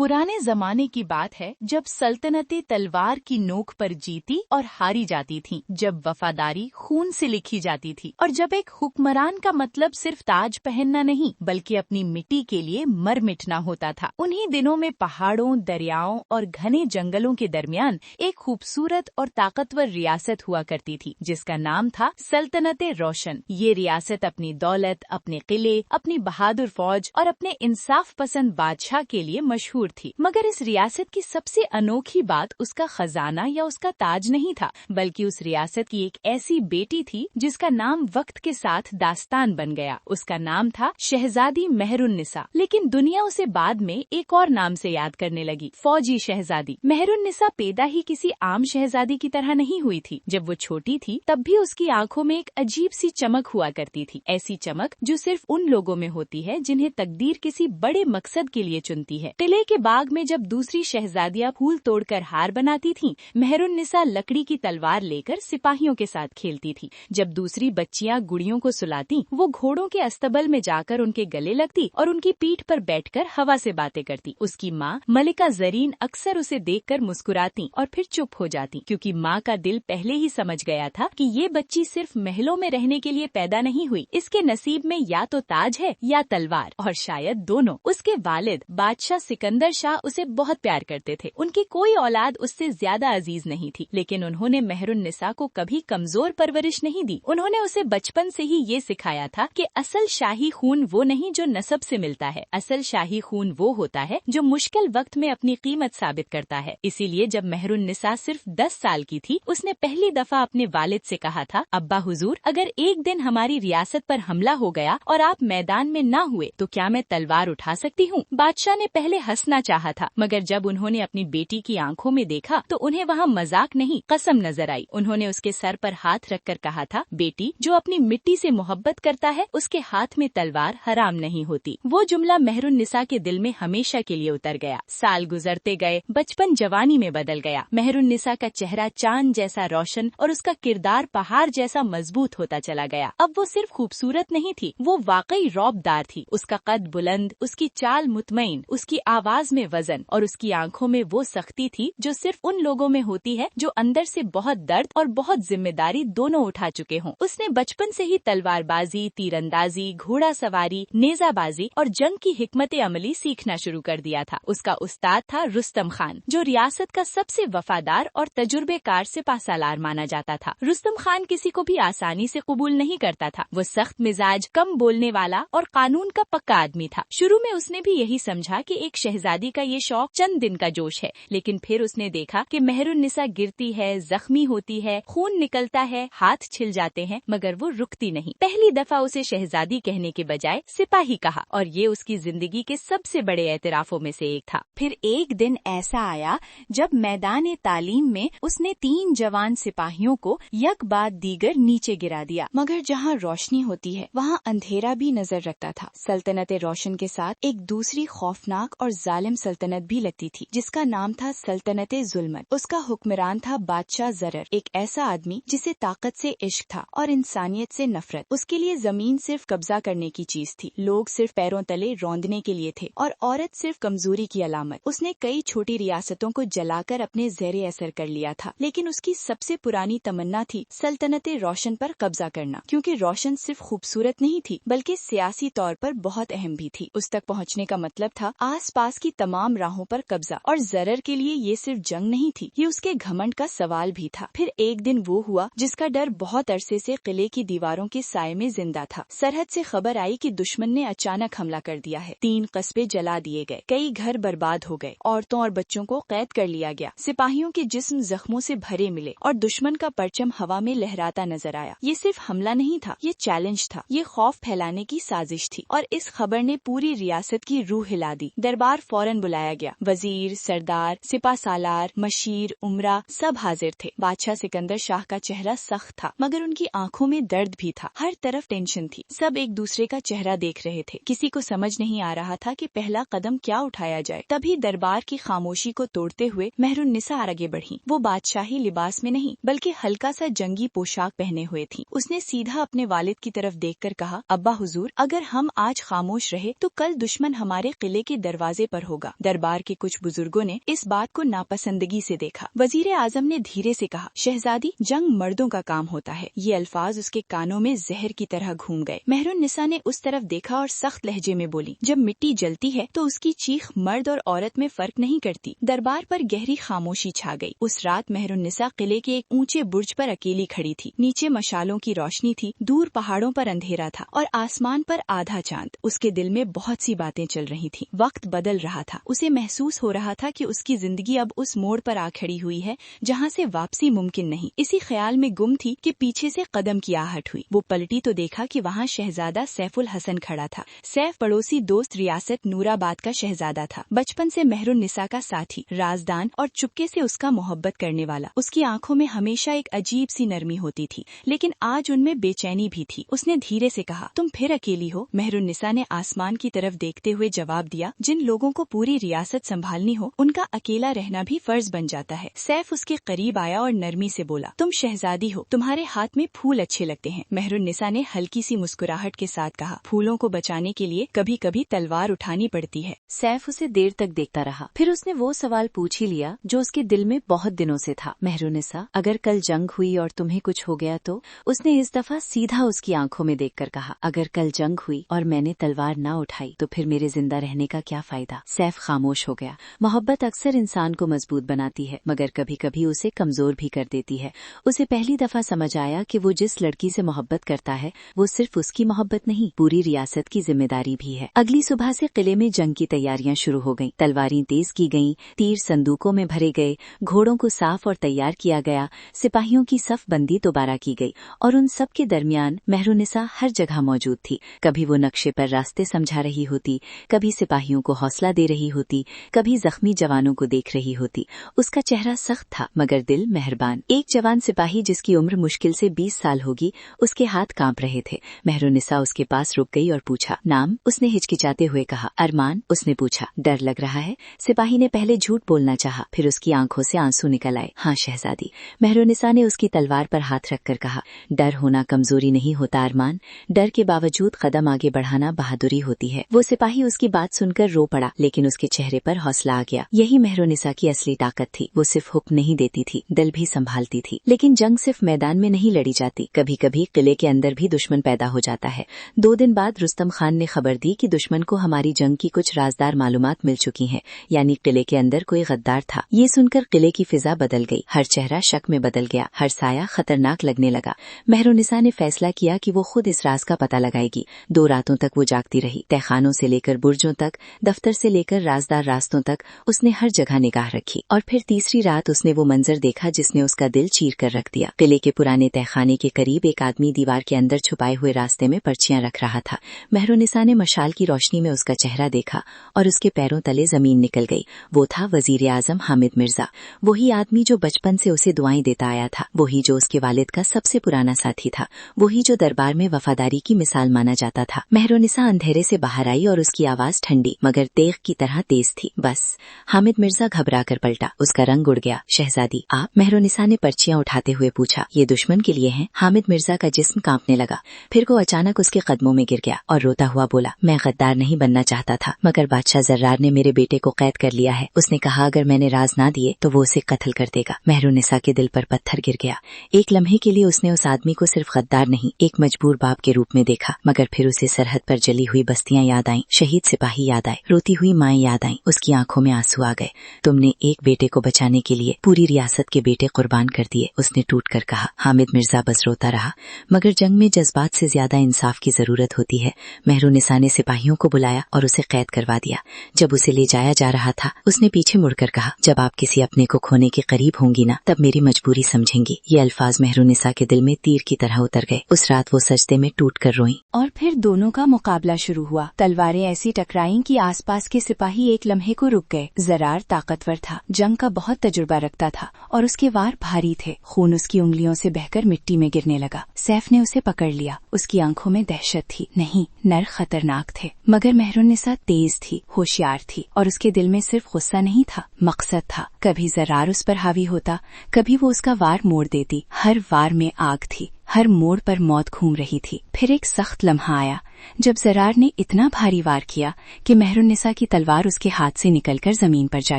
पुराने जमाने की बात है जब सल्तनतें तलवार की नोक पर जीती और हारी जाती थीं, जब वफादारी खून से लिखी जाती थी और जब एक हुक्मरान का मतलब सिर्फ ताज पहनना नहीं बल्कि अपनी मिट्टी के लिए मर मिटना होता था। उन्हीं दिनों में पहाड़ों, दरियाओं और घने जंगलों के दरमियान एक खूबसूरत और ताकतवर रियासत हुआ करती थी जिसका नाम था सल्तनते रोशन। ये रियासत अपनी दौलत, अपने किले, अपनी बहादुर फौज और अपने इंसाफ पसंद बादशाह के लिए मशहूर थी। मगर इस रियासत की सबसे अनोखी बात उसका खजाना या उसका ताज नहीं था, बल्कि उस रियासत की एक ऐसी बेटी थी जिसका नाम वक्त के साथ दास्तान बन गया। उसका नाम था शहजादी मेहरुन्निसा, लेकिन दुनिया उसे बाद में एक और नाम से याद करने लगी, फौजी शहजादी। मेहरुन्निसा पैदा ही किसी आम शहजादी की तरह नहीं हुई थी। जब वो छोटी थी तब भी उसकी आंखों में एक अजीब सी चमक हुआ करती थी, ऐसी चमक जो सिर्फ उन लोगों में होती है जिन्हें तकदीर किसी बड़े मकसद के लिए चुनती है। किले के बाग में जब दूसरी शहजादियां फूल तोड़कर हार बनाती थीं, मेहरुन्निसा लकड़ी की तलवार लेकर सिपाहियों के साथ खेलती थी। जब दूसरी बच्चियां गुड़ियों को सुलाती, वो घोड़ों के अस्तबल में जाकर उनके गले लगती और उनकी पीठ पर बैठकर हवा से बातें करती। उसकी माँ मलिका जरीन अक्सर उसे देखकर मुस्कुराती और फिर चुप हो जाती, क्योंकि माँ का दिल पहले ही समझ गया था कि ये बच्ची सिर्फ महलों में रहने के लिए पैदा नहीं हुई, इसके नसीब में या तो ताज है या तलवार, और शायद दोनों। उसके वालिद बादशाह सिकंदर शाह उसे बहुत प्यार करते थे। उनकी कोई औलाद उससे ज्यादा अजीज नहीं थी, लेकिन उन्होंने मेहरुन्निसा को कभी कमजोर परवरिश नहीं दी। उन्होंने उसे बचपन से ही ये सिखाया था कि असल शाही खून वो नहीं जो नसब से मिलता है, असल शाही खून वो होता है जो मुश्किल वक्त में अपनी कीमत साबित करता है। इसीलिए जब मेहरुन्निसा सिर्फ 10 साल की थी, उसने पहली दफा अपने वालिद से कहा था, अब्बा हुजूर, अगर एक दिन हमारी रियासत पर हमला हो गया और आप मैदान में न हुए तो क्या मैं तलवार उठा सकती हूँ? बादशाह ने पहले हंसना चाहा था, मगर जब उन्होंने अपनी बेटी की आंखों में देखा तो उन्हें वहाँ मजाक नहीं, कसम नजर आई। उन्होंने उसके सर पर हाथ रखकर कहा था, बेटी, जो अपनी मिट्टी से मोहब्बत करता है उसके हाथ में तलवार हराम नहीं होती। वो जुमला मेहरुन्निसा के दिल में हमेशा के लिए उतर गया। साल गुजरते गए, बचपन जवानी में बदल गया। मेहरुन्निसा का चेहरा चांद जैसा रोशन और उसका किरदार पहाड़ जैसा मजबूत होता चला गया। अब वो सिर्फ खूबसूरत नहीं थी, वो वाकई रौबदार थी। उसका कद बुलंद, उसकी चाल मुतमईन, उसकी आवाज में वजन और उसकी आंखों में वो सख्ती थी जो सिर्फ उन लोगों में होती है जो अंदर से बहुत दर्द और बहुत जिम्मेदारी दोनों उठा चुके हों। उसने बचपन से ही तलवारबाजी, तीरंदाजी, घोड़ा सवारी, नेजाबाजी और जंग की हिकमत अमली सीखना शुरू कर दिया था। उसका उस्ताद था रुस्तम खान, जो रियासत का सबसे वफादार और तजुर्बेकार सिपह सालार माना जाता था। रुस्तम खान किसी को भी आसानी से कबूल नहीं करता था। वो सख्त मिजाज, कम बोलने वाला और कानून का पक्का आदमी था। शुरू में उसने भी यही समझा कि एक शहजादी का ये शौक चंद दिन का जोश है, लेकिन फिर उसने देखा कि मेहरुन्निसा गिरती है, जख्मी होती है, खून निकलता है, हाथ छिल जाते हैं, मगर वो रुकती नहीं। पहली दफा उसे शहजादी कहने के बजाय सिपाही कहा और ये उसकी जिंदगी के सबसे बड़े एतराफों में से एक था। फिर एक दिन ऐसा आया जब मैदान तालीम में उसने 3 जवान सिपाहियों को यक बाद दीगर नीचे गिरा दिया। मगर जहाँ रोशनी होती है वहाँ अंधेरा भी नजर रखता था। सल्तनते रोशन के साथ एक दूसरी खौफनाक और जालिम सल्तनत भी लगती थी जिसका नाम था सल्तनते जुल्मत। उसका हुक्मरान था बादशाह जरर, एक ऐसा आदमी जिसे ताकत से इश्क था और इंसानियत से नफरत। उसके लिए जमीन सिर्फ कब्जा करने की चीज थी, लोग सिर्फ पैरों तले रौंदने के लिए थे और औरत सिर्फ कमजोरी की अलामत। उसने कई छोटी रियासतों को जलाकर अपने ज़ेरे असर कर लिया था, लेकिन उसकी सबसे पुरानी तमन्ना थी सल्तनते रोशन पर कब्जा करना, क्योंकि रोशन सिर्फ खूबसूरत नहीं थी बल्कि सियासी तौर पर बहुत अहम भी थी। उस तक पहुँचने का मतलब था आस पास की तमाम राहों पर कब्जा, और जरर के लिए ये सिर्फ जंग नहीं थी, ये उसके घमंड का सवाल भी था। फिर एक दिन वो हुआ जिसका डर बहुत अरसे से किले की दीवारों के साये में जिंदा था। सरहद से खबर आई कि दुश्मन ने अचानक हमला कर दिया है। 3 कस्बे जला दिए गए, कई घर बर्बाद हो गए, औरतों और बच्चों को कैद कर लिया गया। सिपाहियों के जिस्म जख्मों से भरे मिले और दुश्मन का परचम हवा में लहराता नजर आया। ये सिर्फ हमला नहीं था, ये चैलेंज था, ये खौफ फैलाने की साजिश थी। और इस खबर ने पूरी रियासत की रूह हिला दी। दरबार फौरन बुलाया गया। वजीर, सरदार, सिपा सालार, मशीर, उमरा सब हाजिर थे। बादशाह सिकंदर शाह का चेहरा सख्त था, मगर उनकी आंखों में दर्द भी था। हर तरफ टेंशन थी, सब एक दूसरे का चेहरा देख रहे थे। किसी को समझ नहीं आ रहा था कि पहला कदम क्या उठाया जाए। तभी दरबार की खामोशी को तोड़ते हुए मेहरुन्निसा आगे बढ़ी। वो बादशाही लिबास में नहीं बल्कि हल्का सा जंगी पोशाक पहने हुए थी। उसने सीधा अपने वालिद की तरफ देखकर कहा, अब्बा हुजूर, अगर हम आज खामोश रहे तो कल दुश्मन हमारे किले के दरवाजे पर होगा। दरबार के कुछ बुजुर्गों ने इस बात को नापसंदगी से देखा। वजीर आजम ने धीरे से कहा, शहजादी, जंग मर्दों का काम होता है। ये अल्फाज उसके कानों में जहर की तरह घूम गए। मेहरुन्निसा ने उस तरफ देखा और सख्त लहजे में बोली, जब मिट्टी जलती है तो उसकी चीख मर्द और औरत में फर्क नहीं करती। दरबार पर गहरी खामोशी छा गई। उस रात मेहरुन्निसा किले के एक ऊंचे बुर्ज पर अकेली खड़ी थी। नीचे मशालों की रोशनी थी, दूर पहाड़ों पर अंधेरा था और आसमान पर आधा चांद। उसके दिल में बहुत सी बातें चल रही थीं। वक्त बदल रहा था। उसे महसूस हो रहा था कि उसकी जिंदगी अब उस मोड़ पर आ खड़ी हुई है जहाँ से वापसी मुमकिन नहीं। इसी ख्याल में गुम थी कि पीछे से कदम की आहट हुई। वो पलटी तो देखा कि वहाँ शहजादा सैफुल हसन खड़ा था। सैफ पड़ोसी दोस्त रियासत नूराबाद का शहजादा था। बचपन से मेहरुन्निसा का साथी, राजदान और चुपके से उसका मोहब्बत करने वाला। उसकी आंखों में हमेशा एक अजीब सी नरमी होती थी, लेकिन आज उनमें बेचैनी भी थी। उसने धीरे से कहा, तुम फिर अकेली हो? मेहरुन्निसा ने आसमान की तरफ देखते हुए जवाब दिया, जिन लोगों को पूरी रियासत संभालनी हो उनका अकेला रहना भी फर्ज बन जाता है। सैफ उसके करीब आया और नरमी से बोला, तुम शहजादी हो, तुम्हारे हाथ में फूल अच्छे लगते हैं। मेहरुन्निसा ने हल्की सी मुस्कुराहट के साथ कहा, फूलों को बचाने के लिए कभी कभी तलवार उठानी पड़ती है। सैफ उसे देर तक देखता रहा। फिर उसने वो सवाल पूछ ही लिया जो उसके दिल में बहुत दिनों से था। मेहरुन्निसा, अगर कल जंग हुई और तुम्हें कुछ हो गया तो? उसने इस दफा सीधा उसकी आंखों में देखकर कहा, अगर कल जंग हुई और मैंने तलवार ना उठाई तो फिर मेरे जिंदा रहने का क्या फायदा? सैफ खामोश हो गया। मोहब्बत अक्सर इंसान को मजबूत बनाती है, मगर कभी कभी उसे कमजोर भी कर देती है। उसे पहली दफा समझ आया कि वो जिस लड़की से मोहब्बत करता है वो सिर्फ उसकी मोहब्बत नहीं, पूरी रियासत की जिम्मेदारी भी है। अगली सुबह से किले में जंग की तैयारियां शुरू हो गईं। तलवारें तेज की गईं, तीर संदूकों में भरे गए, घोड़ों को साफ और तैयार किया गया, सिपाहियों की सफ बंदी दोबारा की गई और उन सब के दरमियान मेहरुन्निसा हर जगह मौजूद थी। कभी वो नक्शे पर रास्ते समझा रही होती, कभी सिपाहियों को हौसला दे रही होती, कभी जख्मी जवानों को देख रही होती। उसका चेहरा सख्त था मगर दिल मेहरबान। एक जवान सिपाही जिसकी उम्र मुश्किल से 20 साल होगी, उसके हाथ कांप रहे थे। मेहरुन्निसा उसके पास रुक गई और पूछा, नाम? उसने हिचकिचाते हुए कहा, अरमान। उसने पूछा, डर लग रहा है? सिपाही ने पहले झूठ बोलना चाहा, फिर उसकी आंखों से आंसू निकल आए। हाँ शहजादी। मेहरुन्निसा ने उसकी तलवार पर हाथ रखकर कहा, डर होना कमजोरी नहीं होता अरमान, डर के बावजूद कदम आगे बढ़ाना बहादुरी होती है। वो सिपाही उसकी बात सुनकर रो पड़ा, लेकिन उसके चेहरे पर हौसला आ गया। यही मेहरुन्निसा की असली ताकत थी। वो सिर्फ हुक्म नहीं देती थी, दिल भी संभालती थी। लेकिन जंग सिर्फ मैदान में नहीं लड़ी जाती, कभी कभी किले के अंदर भी दुश्मन पैदा हो जाता है। 2 दिन बाद रुस्तम खान ने खबर दी कि दुश्मन को हमारी जंग की कुछ राजदार मालूमात मिल चुकी हैं, यानी किले के अंदर कोई गद्दार था। ये सुनकर किले की फिजा बदल गई। हर चेहरा शक में बदल गया, हर साया खतरनाक लगने लगा। मेहरुन्निसा ने फैसला किया कि वो खुद इस राज का पता लगाएगी। 2 रातों तक वो जागती रही। तहखानों से लेकर बुर्जों तक, दफ्तर से लेकर राजदार रास्तों तक उसने हर जगह निगाह रखी। और फिर तीसरी रात उसने वो मंजर देखा जिसने उसका दिल चीर कर रख दिया। किले के पुराने तहखाने के करीब एक आदमी दीवार के अंदर छुपाए हुए रास्ते में पर्चियां रख रहा था। मेहरुन्निसा ने मशाल की रोशनी में उसका चेहरा देखा और उसके पैरों तले जमीन निकल गई। वो था वजीर आजम हामिद मिर्जा, वही आदमी जो बचपन से उसे दुआएं देता आया था, वही जो उसके वालिद का सबसे पुराना साथी था, वही जो दरबार में वफादारी की मिसाल माना जाता था। मेहरुन्निसा अंधेरे से बाहर आई और उसकी आवाज ठंडी मगर तेग की तरह तेज थी। बस। हामिद मिर्जा घबरा कर पलटा, उसका रंग उड़ गया। शहजादी आप? मेहरुन्निसा ने पर्चियां उठाते हुए पूछा। ये दुश्मन के लिए हैं? हामिद मिर्जा का जिस्म कांपने लगा। फिर वो अचानक उसके कदमों में गिर गया और रोता हुआ बोला, मैं गद्दार नहीं बनना चाहता था, मगर बादशाह जर्रार ने मेरे बेटे को कैद कर लिया है। उसने कहा अगर मैंने राज ना दिए तो वो उसे कत्ल कर देगा। मेहरुन्निसा के दिल पर पत्थर गिर गया। एक लम्हे के लिए उसने उस आदमी को सिर्फ गद्दार नहीं, एक मजबूर बाप के रूप में देखा, मगर फिर उसे सरहद पर जली हुई बस्तियां याद आईं, शहीद सिपाही याद आए, रोती हुई माएं याद आईं। उसकी आंखों में आंसू आ गए। तुमने एक बेटे को बचाने के लिए पूरी रियासत के बेटे कुर्बान कर दिए, उसने टूट कर कहा। हामिद मिर्जा बस रोता रहा, मगर जंग में जज्बात से ज्यादा इंसाफ की जरूरत होती है। मेहरुन्निसा ने सिपाहियों को बुलाया और उसे कैद करवा दिया। जब उसे ले जाया जा रहा था उसने पीछे मुड़कर कहा, जब आप किसी अपने को खोने के करीब होंगी ना, तब मेरी मजबूरी समझेंगी। ये अल्फाज मेहरुन्निसा के दिल में तीर की तरह उतर गए। उस रात वो सजदे में टूट कर रोईं। और फिर दोनों का मुकाबला शुरू हुआ। तलवारें ऐसी टकराईं कि आसपास के सिपाही एक लम्हे को रुक गए। जरार ताकतवर था, जंग का बहुत तजुर्बा रखता था और उसके वार भारी थे। खून उसकी उंगलियों से बहकर मिट्टी में गिरने लगा। सैफ ने उसे पकड़ लिया। उसकी आंखों में दहशत थी। नहीं, नर खतरनाक थे, मगर मेहरुन्निसा तेज थी, होशियार थी और उसके दिल में सिर्फ गुस्सा नहीं था, मकसद था। कभी जरार उस पर हावी होता, कभी वो उसका वार मोड़ देती। हर वार में आग थी, हर मोड़ पर मौत घूम रही थी। फिर एक सख्त लम्हा आया जब जरार ने इतना भारी वार किया कि मेहरुन्निसा की तलवार उसके हाथ से निकलकर जमीन पर जा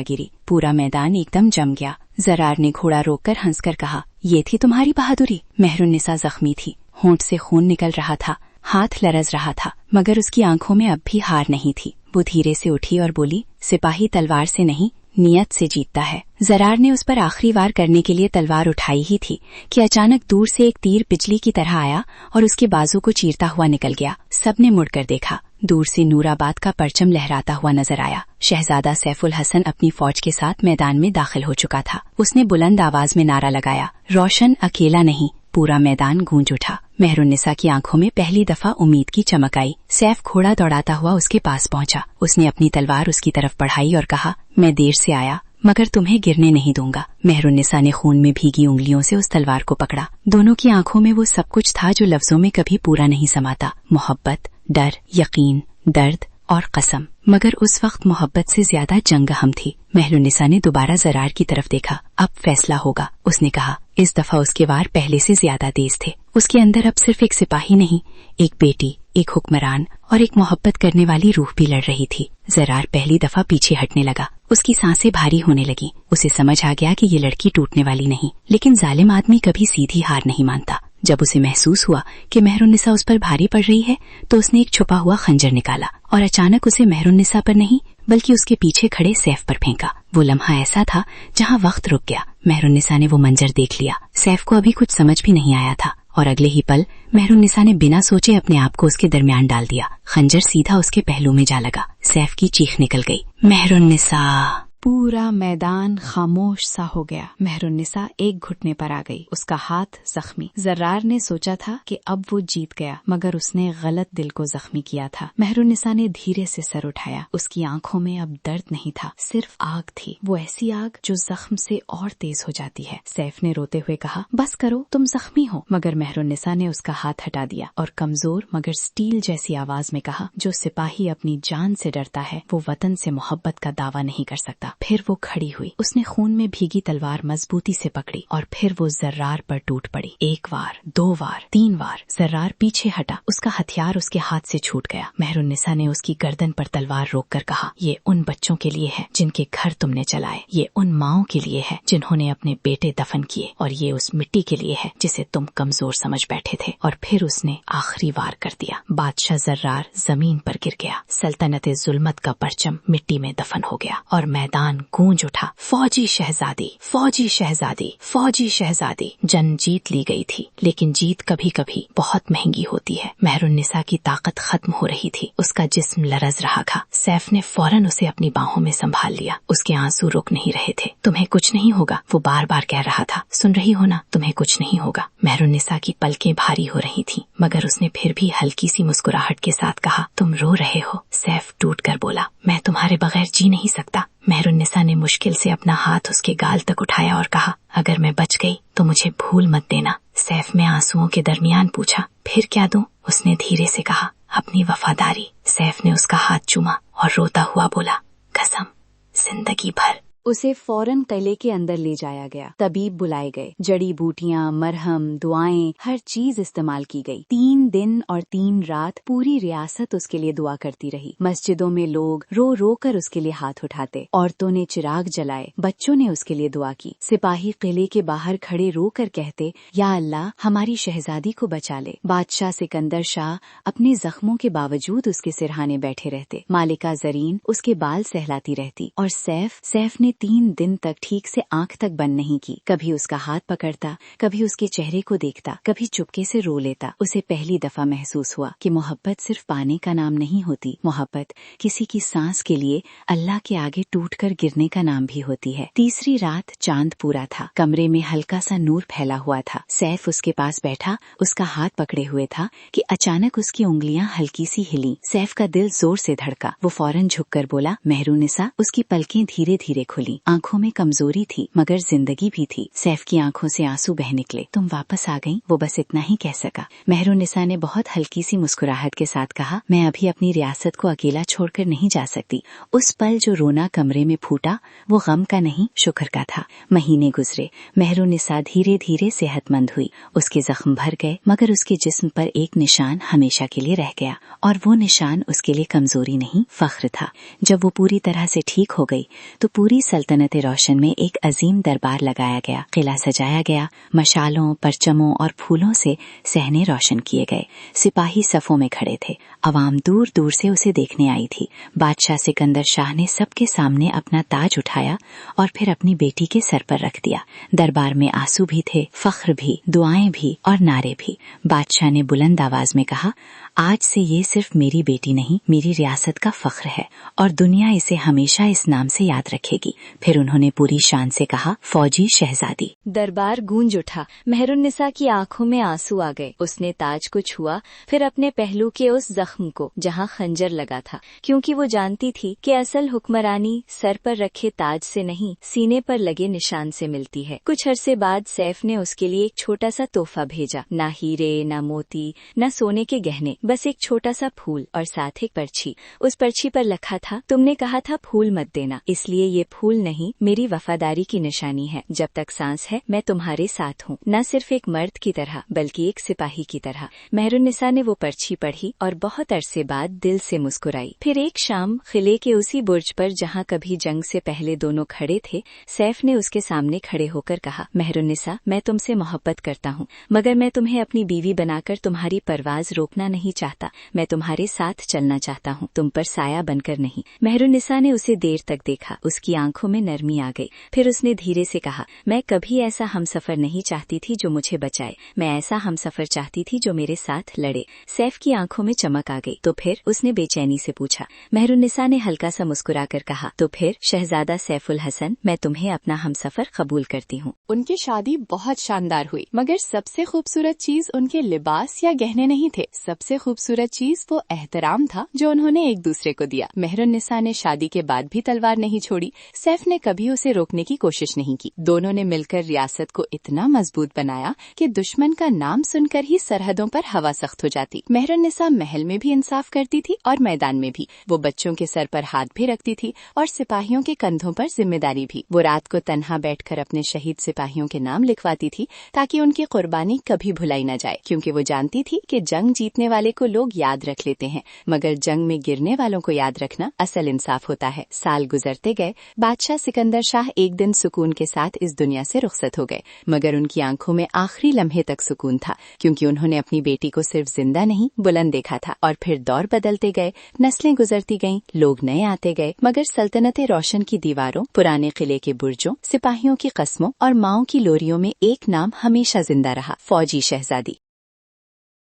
गिरी। पूरा मैदान एकदम जम गया। जरार ने घोड़ा रोककर हंसकर कहा, ये थी तुम्हारी बहादुरी। मेहरुन्निसा जख्मी थी, होंठ से खून निकल रहा था, हाथ लरज रहा था, मगर उसकी आंखों में अब भी हार नहीं थी। वो धीरे से उठी और बोली, सिपाही तलवार से नहीं, नियत से जीतता है। जरार ने उस पर आखिरी वार करने के लिए तलवार उठाई ही थी कि अचानक दूर से एक तीर बिजली की तरह आया और उसके बाजू को चीरता हुआ निकल गया। सबने मुड़कर देखा। दूर से नूराबाद का परचम लहराता हुआ नजर आया। शहजादा सैफुल हसन अपनी फौज के साथ मैदान में दाखिल हो चुका था। उसने बुलंद आवाज में नारा लगाया, रोशन अकेला नहीं। पूरा मैदान गूंज उठा। मेहरुन्निसा की आंखों में पहली दफा उम्मीद की चमक आई। सैफ घोड़ा दौड़ाता हुआ उसके पास पहुंचा। उसने अपनी तलवार उसकी तरफ बढ़ाई और कहा, मैं देर से आया मगर तुम्हें गिरने नहीं दूंगा। मेहरुन्निसा ने खून में भीगी उंगलियों से उस तलवार को पकड़ा। दोनों की आंखों में वो सब कुछ था जो लफ्जों में कभी पूरा नहीं समाता। मोहब्बत, डर, यकीन, दर्द और कसम। मगर उस वक्त मोहब्बत से ज्यादा जंग अहम थी। मेहरुन्निसा ने दोबारा जरार की तरफ देखा। अब फैसला होगा, उसने कहा। इस दफा उसके वार पहले से ज्यादा तेज थे। उसके अंदर अब सिर्फ एक सिपाही नहीं, एक बेटी, एक हुक्मरान और एक मोहब्बत करने वाली रूह भी लड़ रही थी। जरार पहली दफा पीछे हटने लगा। उसकी सांसें भारी होने लगी। उसे समझ आ गया कि ये लड़की टूटने वाली नहीं, लेकिन जालिम आदमी कभी सीधी हार नहीं मानता। जब उसे महसूस हुआ कि मेहरुन्निसा उस पर भारी पड़ रही है तो उसने एक छुपा हुआ खंजर निकाला और अचानक उसे मेहरुन्निसा पर नहीं बल्कि उसके पीछे खड़े सैफ पर फेंका। वो लम्हा ऐसा था जहां वक्त रुक गया। मेहरुन्निसा ने वो मंजर देख लिया। सैफ को अभी कुछ समझ भी नहीं आया था और अगले ही पल मेहरुन्निसा ने बिना सोचे अपने आप को उसके दरमियान डाल दिया। खंजर सीधा उसके पहलू में जा लगा। सैफ की चीख निकल गई, मेहरुन्निसा। पूरा मैदान खामोश सा हो गया। मेहरुन्निसा एक घुटने पर आ गई, उसका हाथ जख्मी। जरार ने सोचा था कि अब वो जीत गया, मगर उसने गलत दिल को जख्मी किया था। मेहरुन्निसा ने धीरे से सर उठाया। उसकी आंखों में अब दर्द नहीं था, सिर्फ आग थी। वो ऐसी आग जो जख्म से और तेज हो जाती है। सैफ ने रोते हुए कहा, बस करो, तुम जख्मी हो। मगर मेहरुन्निसा ने उसका हाथ हटा दिया और कमजोर मगर स्टील जैसी आवाज में कहा, जो सिपाही अपनी जान से डरता है वो वतन से मोहब्बत का दावा नहीं कर सकता। फिर वो खड़ी हुई। उसने खून में भीगी तलवार मजबूती से पकड़ी और फिर वो जर्रार पर टूट पड़ी। एक बार, दो बार, तीन बार। जर्रार पीछे हटा। उसका हथियार उसके हाथ से छूट गया। मेहरुन्निसा ने उसकी गर्दन पर तलवार रोककर कहा, ये उन बच्चों के लिए है जिनके घर तुमने चलाए, ये उन माओं के लिए है जिन्होंने अपने बेटे दफन किए, और ये उस मिट्टी के लिए है जिसे तुम कमजोर समझ बैठे थे। और फिर उसने आखिरी वार कर दिया। बादशाह जर्रार जमीन पर गिर गया। सल्तनत जुल्मत का परचम मिट्टी में दफन हो गया और मैदान गूंज उठा। फौजी शहजादी, फौजी शहजादी, फौजी शहजादी। जंग जीत ली गई थी, लेकिन जीत कभी कभी बहुत महंगी होती है। मेहरुन्निसा की ताकत खत्म हो रही थी। उसका जिस्म लरज रहा था। सैफ ने फौरन उसे अपनी बाहों में संभाल लिया। उसके आंसू रुक नहीं रहे थे। तुम्हें कुछ नहीं होगा, वो बार बार कह रहा था। सुन रही हो ना, तुम्हें कुछ नहीं होगा। मेहरुन्निसा की पलकें भारी हो रही थीं, मगर उसने फिर भी हल्की सी मुस्कुराहट के साथ कहा, तुम रो रहे हो। सैफ टूट कर बोला, मैं तुम्हारे बगैर जी नहीं सकता। मेहरुन्निसा ने मुश्किल से अपना हाथ उसके गाल तक उठाया और कहा, अगर मैं बच गई तो मुझे भूल मत देना। सैफ में आंसुओं के दरमियान पूछा, फिर क्या दूं? उसने धीरे से कहा, अपनी वफादारी। सैफ ने उसका हाथ चूमा और रोता हुआ बोला, कसम, जिंदगी भर। उसे फौरन किले के अंदर ले जाया गया। तबीब बुलाए गए। जड़ी बूटियां, मरहम, दुआएं, हर चीज इस्तेमाल की गई। 3 दिन और 3 रात पूरी रियासत उसके लिए दुआ करती रही। मस्जिदों में लोग रो रो कर उसके लिए हाथ उठाते। औरतों ने चिराग जलाए, बच्चों ने उसके लिए दुआ की। सिपाही किले के बाहर खड़े रो कर कहते, या अल्लाह, हमारी शहजादी को बचा ले। बादशाह सिकंदर शाह अपने जख्मों के बावजूद उसके सिरहाने बैठे रहते। मालिका जरीन उसके बाल सहलाती रहती और सैफ ने 3 दिन तक ठीक से आंख तक बंद नहीं की। कभी उसका हाथ पकड़ता, कभी उसके चेहरे को देखता, कभी चुपके से रो लेता। उसे पहली दफा महसूस हुआ कि मोहब्बत सिर्फ पाने का नाम नहीं होती। मोहब्बत किसी की सांस के लिए अल्लाह के आगे टूटकर गिरने का नाम भी होती है। तीसरी रात चांद पूरा था। कमरे में हल्का सा नूर फैला हुआ था। सैफ उसके पास बैठा उसका हाथ पकड़े हुए था कि अचानक उसकी उंगलियां हल्की सी हिली। सैफ का दिल जोर से धड़का। वो फौरन झुककर बोला, मेहरुन्निसा। उसकी पलकें धीरे धीरे खुली। बोली। आंखों में कमजोरी थी मगर जिंदगी भी थी। सैफ की आंखों से आंसू बह निकले। तुम वापस आ गई, वो बस इतना ही कह सका। मेहरुन्निसा ने बहुत हल्की सी मुस्कुराहट के साथ कहा, मैं अभी अपनी रियासत को अकेला छोड़कर नहीं जा सकती। उस पल जो रोना कमरे में फूटा वो गम का नहीं शुक्र का था। महीने गुजरे, मेहरुन्निसा धीरे धीरे सेहतमंद हुई। उसके जख्म भर गए मगर उसके जिस्म पर एक निशान हमेशा के लिए रह गया, और वो निशान उसके लिए कमजोरी नहीं फख्र था। जब वो पूरी तरह से ठीक हो गई तो पूरी सल्तनत रोशन में एक अजीम दरबार लगाया गया। किला सजाया गया, मशालों, परचमों और फूलों से सहने रोशन किए गए। सिपाही सफों में खड़े थे। अवाम दूर दूर से उसे देखने आई थी। बादशाह सिकंदर शाह ने सबके सामने अपना ताज उठाया और फिर अपनी बेटी के सर पर रख दिया। दरबार में आंसू भी थे, फख्र भी, दुआएं भी और नारे भी। बादशाह ने बुलंद आवाज में कहा, आज से ये सिर्फ मेरी बेटी नहीं, मेरी रियासत का फख्र है और दुनिया इसे हमेशा इस नाम से याद रखेगी। फिर उन्होंने पूरी शान से कहा, फौजी शहजादी। दरबार गूंज उठा। मेहरुन्निसा की आंखों में आंसू आ गए। उसने ताज को छुआ, फिर अपने पहलू के उस जख्म को जहां खंजर लगा था, क्योंकि वो जानती थी कि असल हुक्मरानी सर पर रखे ताज से नहीं, सीने पर लगे निशान से मिलती है। कुछ अरसे बाद सैफ ने उसके लिए एक छोटा सा तोहफा भेजा। ना हीरे, ना मोती, ना सोने के गहने, बस एक छोटा सा फूल और साथ एक पर्ची। उस पर्ची पर लिखा था, तुमने कहा था फूल मत देना, इसलिए ये फूल नहीं, मेरी वफादारी की निशानी है। जब तक सांस है मैं तुम्हारे साथ हूँ, न सिर्फ एक मर्द की तरह बल्कि एक सिपाही की तरह। मेहरुन्निसा ने वो पर्ची पढ़ी और बहुत अरसे बाद दिल से मुस्कुराई। फिर एक शाम किले के उसी बुर्ज पर जहाँ कभी जंग से पहले दोनों खड़े थे, सैफ ने उसके सामने खड़े होकर कहा, मेहरुन्निसा, मैं तुमसे मोहब्बत करता हूँ मगर मैं तुम्हें अपनी बीवी बनाकर तुम्हारी परवाज रोकना नहीं चाहता। मैं तुम्हारे साथ चलना चाहता हूँ, तुम पर साया बनकर नहीं। मेहरुन्निसा ने उसे देर तक देखा। उसकी आंखों में नरमी आ गई। फिर उसने धीरे से कहा, मैं कभी ऐसा हमसफर नहीं चाहती थी जो मुझे बचाए, मैं ऐसा हमसफर चाहती थी जो मेरे साथ लड़े। सैफ की आंखों में चमक आ गई। तो फिर? उसने बेचैनी से पूछा। मेहरुन्निसा ने हल्का सा मुस्कुराकर कहा, तो फिर शहजादा सैफुल हसन, मैं तुम्हें अपना हमसफर कबूल करती हूँ। उनकी शादी बहुत शानदार हुई मगर सबसे खूबसूरत चीज उनके लिबास या गहने नहीं थे। सबसे खूबसूरत चीज वो एहतराम था जो उन्होंने एक दूसरे को दिया। मेहरुन्निसा ने शादी के बाद भी तलवार नहीं छोड़ी। सैफ ने कभी उसे रोकने की कोशिश नहीं की। दोनों ने मिलकर रियासत को इतना मजबूत बनाया कि दुश्मन का नाम सुनकर ही सरहदों पर हवा सख्त हो जाती। मेहरुन्निसा महल में भी इंसाफ करती थी और मैदान में भी। वो बच्चों के सर पर हाथ भी रखती थी और सिपाहियों के कंधों पर जिम्मेदारी भी। वो रात को तन्हा बैठकर अपने शहीद सिपाहियों के नाम लिखवाती थी ताकि उनकी कुर्बानी कभी भुलाई न जाए, क्योंकि वो जानती थी कि जंग जीतने वाले को लोग याद रख लेते हैं मगर जंग में गिरने वालों को याद रखना असल इंसाफ होता है। साल गुजरते गए। बादशाह सिकंदर शाह एक दिन सुकून के साथ इस दुनिया से रुखसत हो गए मगर उनकी आंखों में आखिरी लम्हे तक सुकून था, क्योंकि उन्होंने अपनी बेटी को सिर्फ जिंदा नहीं बुलंद देखा था। और फिर दौर बदलते गए, नस्लें गुजरती गईं, लोग नए आते गए मगर सल्तनत रोशन की दीवारों, पुराने किले के बुर्जों, सिपाहियों की कस्मों और माओं की लोरियों में एक नाम हमेशा जिंदा रहा, फौजी शहजादी।